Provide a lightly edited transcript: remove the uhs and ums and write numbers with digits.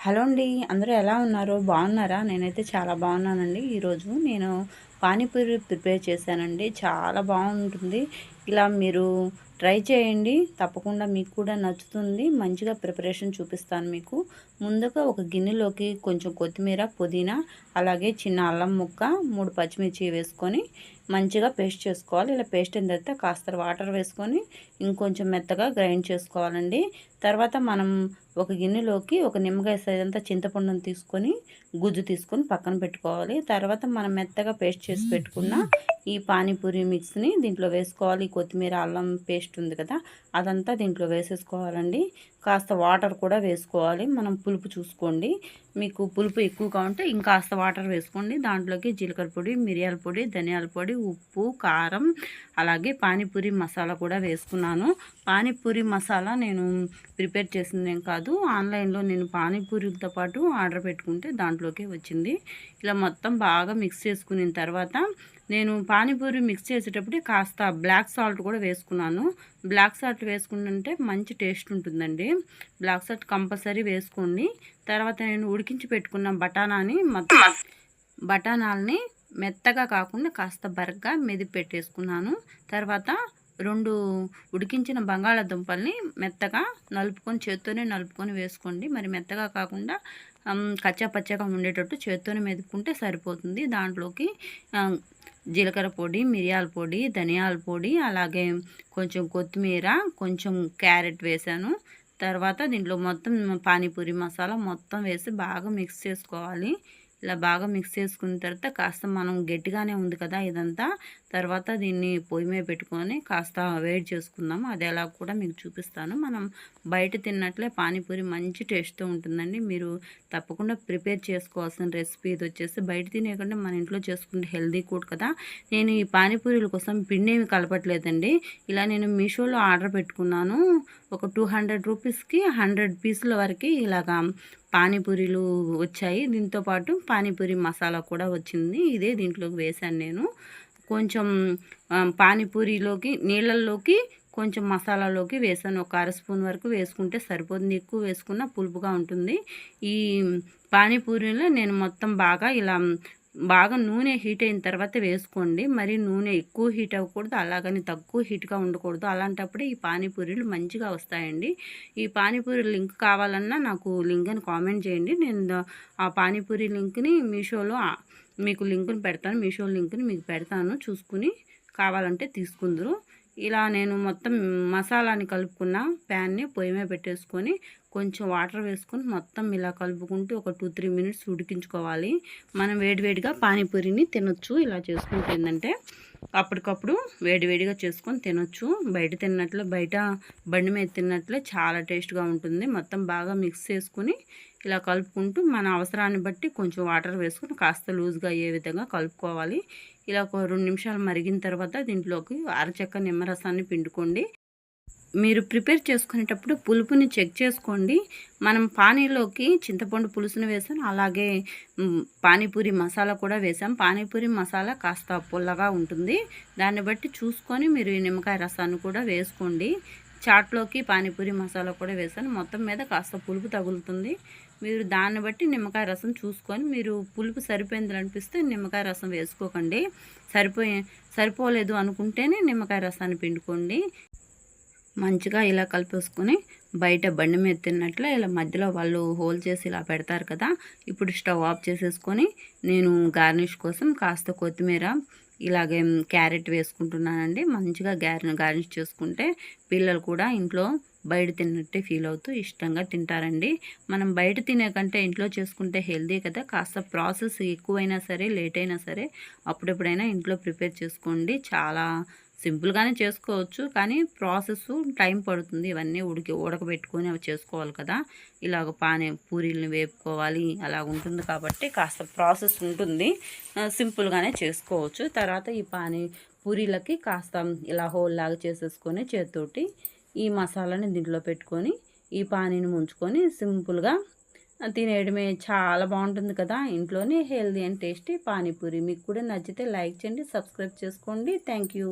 Hello అండి. అందరూ ఎలా ఉన్నారు? బాగున్నారా? నేనైతే చాలా బాగున్నానండి. ఈరోజు నేను పానీపూరి ప్రిపేర్ చేశానండి. చాలా బాగుంటుంది. ఇలా మీరు ట్రై చేయండి. తప్పకుండా మీకు కూడా నచ్చుతుంది. మంచిగా ప్రిపరేషన్ చూపిస్తాను మీకు. ముందుగా ఒక గిన్నెలోకి కొంచెం కొత్తిమీర, పుదీనా, అలాగే చిన్న అల్లం ముక్క, 3 పచ్చిమిర్చి వేసుకొని మంచిగా పేస్ట్ చేసుకోవాలి. ఇలా పేస్ట్ అయిన తర్వాత కాస్త వాటర్ వేసుకొని ఇంకొంచెం మెత్తగా గ్రైండ్ చేసుకోవాలండి. తర్వాత మనం ఒక గిన్నెలోకి ఒక నిమ్మకాయ సైజ్ అంతా చింతపండును తీసుకొని గుజ్జు తీసుకొని పక్కన పెట్టుకోవాలి. తర్వాత మనం మెత్తగా పేస్ట్ చేసి పెట్టుకున్న ఈ పానీపూరి మిక్స్ని దీంట్లో వేసుకోవాలి. కొత్తిమీర అల్లం పేస్ట్ ఉంది కదా, అదంతా దీంట్లో వేసేసుకోవాలండి. కాస్త వాటర్ కూడా వేసుకోవాలి. మనం పులుపు చూసుకోండి. మీకు పులుపు ఎక్కువగా ఉంటే ఇంకాస్త వాటర్ వేసుకోండి. దాంట్లోకి జీలకర్ర పొడి, మిరియాల పొడి, ధనియాల పొడి, ఉప్పు, కారం, అలాగే పానీపూరి మసాలా కూడా వేసుకున్నాను. పానీపూరి మసాలా నేను ప్రిపేర్ చేసిందేం కాదు, ఆన్లైన్లో నేను పానీపూరితో పాటు ఆర్డర్ పెట్టుకుంటే దాంట్లోకి వచ్చింది. ఇలా మొత్తం బాగా మిక్స్ చేసుకున్న తర్వాత నేను పానీపూరి మిక్స్ చేసేటప్పుడు కాస్త బ్లాక్ సాల్ట్ కూడా వేసుకున్నాను. బ్లాక్ సాల్ట్ వేసుకుంటుంటే మంచి టేస్ట్ ఉంటుందండి. బ్లాక్ సాల్ట్ కంపల్సరీ వేసుకోండి. తర్వాత నేను ఉడికించి పెట్టుకున్న బఠానాల్ని మెత్తగా కాకుండా కాస్త బరగ్గా మెదిపి పెట్టేసుకున్నాను. తర్వాత 2 ఉడికించిన బంగాళాదుంపల్ని మెత్తగా చేత్తోనే నలుపుకొని వేసుకోండి. మరి మెత్తగా కాకుండా కచ్చా పచ్చగా ఉండేటట్టు చేత్తోనే మెదుపుకుంటే సరిపోతుంది. దాంట్లోకి జీలకర్ర పొడి, మిరియాల పొడి, ధనియాల పొడి, అలాగే కొంచెం కొత్తిమీర, కొంచెం క్యారెట్ వేసాను. తర్వాత దీంట్లో మొత్తం పానీపూరి మసాలా మొత్తం వేసి బాగా మిక్స్ చేసుకోవాలి. ఇలా బాగా మిక్స్ చేసుకున్న తర్వాత కాస్త మనం గట్టిగానే ఉంది కదా ఇదంతా, తర్వాత దీన్ని పొయ్యి మీద పెట్టుకొని కాస్త వేడి చేసుకుందాము. అది ఎలా కూడా మీకు చూపిస్తాను. మనం బయట తిన్నట్లే పానీపూరి మంచి టేస్ట్తో ఉంటుందండి. మీరు తప్పకుండా ప్రిపేర్ చేసుకోవాల్సిన రెసిపీ ఇది వచ్చేసి. బయట తినేకంటే మన ఇంట్లో చేసుకుంటే హెల్దీ కూడా కదా. నేను ఈ పానీపూరీల కోసం పిండి ఏమి కలపట్లేదండి. ఇలా నేను మీషోలో ఆర్డర్ పెట్టుకున్నాను. ఒక 200 రూపీస్కి 100 పీసుల వరకు ఇలాగా పానీపూరీలు వచ్చాయి. దీంతోపాటు పానీపూరి మసాలా కూడా వచ్చింది. ఇదే దీంట్లోకి వేశాను నేను. కొంచెం పానీపూరిలోకి నీళ్ళల్లోకి కొంచెం మసాలాలోకి వేసాను. ఒక 1/2 స్పూన్ వరకు వేసుకుంటే సరిపోతుంది. ఎక్కువ వేసుకున్న పులుపుగా ఉంటుంది. ఈ పానీపూరిలో నేను మొత్తం బాగా నూనె హీట్ అయిన తర్వాత వేసుకోండి. మరి నూనె ఎక్కువ హీట్ అవ్వకూడదు, అలాగని తక్కువ హీట్గా ఉండకూడదు. అలాంటప్పుడే ఈ పానీపూరీలు మంచిగా వస్తాయండి. ఈ పానీపూరి లింక్ కావాలన్నా నాకు లింక్ అని కామెంట్ చేయండి. నేను ఆ పానీపూరి లింక్ని మీషోలో మీకు లింకుని పెడతాను. మీషో లింక్ని మీకు పెడతాను, చూసుకుని కావాలంటే తీసుకుందరు. ఇలా నేను మొత్తం మసాలాని కలుపుకున్న ప్యాన్ని పొయ్యి మీద పెట్టేసుకొని కొంచెం వాటర్ వేసుకొని మొత్తం ఇలా కలుపుకుంటూ ఒక 2-3 మినిట్స్ ఉడికించుకోవాలి. మనం వేడివేడిగా పానీపూరిని తినొచ్చు. ఇలా చేసుకుంటే ఏంటంటే అప్పటికప్పుడు వేడివేడిగా చేసుకొని తినొచ్చు. బయట బండి మీద తిన్నట్లే చాలా టేస్ట్గా ఉంటుంది. మొత్తం బాగా మిక్స్ చేసుకుని ఇలా కలుపుకుంటూ మన అవసరాన్ని బట్టి కొంచెం వాటర్ వేసుకుని కాస్త లూజ్గా అయ్యే విధంగా కలుపుకోవాలి. ఇలా ఒక 2 నిమిషాలు మరిగిన తర్వాత దీంట్లోకి అరచెక్క నిమ్మరసాన్ని పిండుకోండి. మీరు ప్రిపేర్ చేసుకునేటప్పుడు పులుపుని చెక్ చేసుకోండి. మనం పానీలోకి చింతపండు పులుసును వేసాం, అలాగే పానీపూరి మసాలా కూడా వేసాం. పానీపూరి మసాలా కాస్త పుల్లగా ఉంటుంది. దాన్ని బట్టి చూసుకొని మీరు ఈ నిమ్మకాయ రసాన్ని కూడా వేసుకోండి. చాట్లోకి పానీపూరి మసాలా కూడా వేసాను. మొత్తం మీద కాస్త పులుపు తగులుతుంది. మీరు దాన్ని బట్టి నిమ్మకాయ రసం చూసుకొని, మీరు పులుపు సరిపోయింది అనిపిస్తే నిమ్మకాయ రసం వేసుకోకండి. సరిపోలేదు అనుకుంటేనే నిమ్మకాయ రసాన్ని పిండుకోండి. మంచిగా ఇలా కలిపేసుకొని బయట బండి మీద తిన్నట్లే ఇలా మధ్యలో వాళ్ళు హోల్ చేసి ఇలా పెడతారు కదా. ఇప్పుడు స్టవ్ ఆఫ్ చేసేసుకొని నేను గార్నిష్ కోసం కాస్త కొత్తిమీర, ఇలాగే క్యారెట్ వేసుకుంటున్నానండి. మంచిగా గార్నిష్ చేసుకుంటే పిల్లలు కూడా ఇంట్లో బయట తిన్నట్టే ఫీల్ అవుతూ ఇష్టంగా తింటారండి. మనం బయట తినే కంటే ఇంట్లో చేసుకుంటే హెల్దీ కదా. కాస్త ప్రాసెస్ ఎక్కువైనా సరే, లేట్ అయినా సరే అప్పుడెప్పుడైనా ఇంట్లో ప్రిపేర్ చేసుకోండి. చాలా సింపుల్గానే చేసుకోవచ్చు, కానీ ప్రాసెస్ టైం పడుతుంది. ఇవన్నీ ఉడకబెట్టుకొని అవి చేసుకోవాలి కదా. ఇలాగ పూరీలను వేపుకోవాలి, అలా ఉంటుంది కాబట్టి కాస్త ప్రాసెస్ ఉంటుంది. సింపుల్గానే చేసుకోవచ్చు. తర్వాత ఈ పూరీలకి కాస్త ఇలా హోల్ లాగా చేసేసుకొని చేతితోటి ఈ మసాలాని దీంట్లో పెట్టుకొని ఈ పానీని ముంచుకొని సింపుల్గా తినేయడమే. చాలా బాగుంటుంది కదా. ఇంట్లోనే హెల్దీ అండ్ టేస్టీ పానీపూరి. మీకు కూడా నచ్చితే లైక్ చేయండి, సబ్స్క్రైబ్ చేసుకోండి. Thank you.